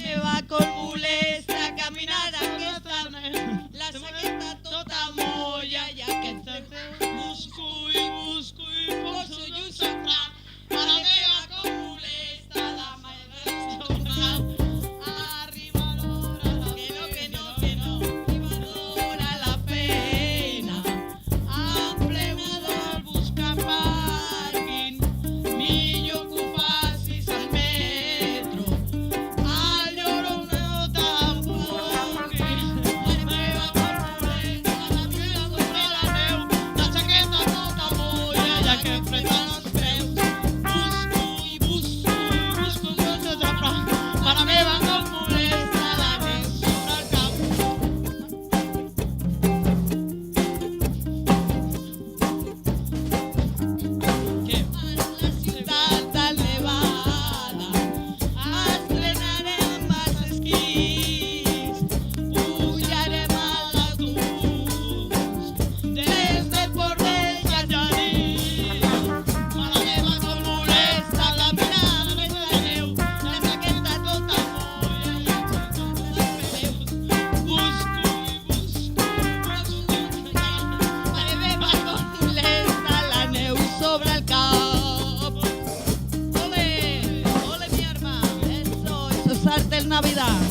me va con molesta caminar aquesta la saqueta tota molla i aquest busco i poso i un sofrà a la meva com molesta la meva arriba l'hora que no arriba l'hora la pena en plenador busca pàrquing millor que ho facis al metro al lloro no tampoc la meva correnta la meva sobre la neu la jaqueta tota molla ja que em freda els peus busco un gos de safrà mare meva com molesta la neu sobre el cap la ciutat del Nevada estrenarem els esquís pujarem a l'autobús des de Portell a Genís mare meva com molesta la mirada més la neu la jaqueta tota molla i els peus busco mare meva com molesta la neu sobre el cap ole mi arma eso es arte el Navidad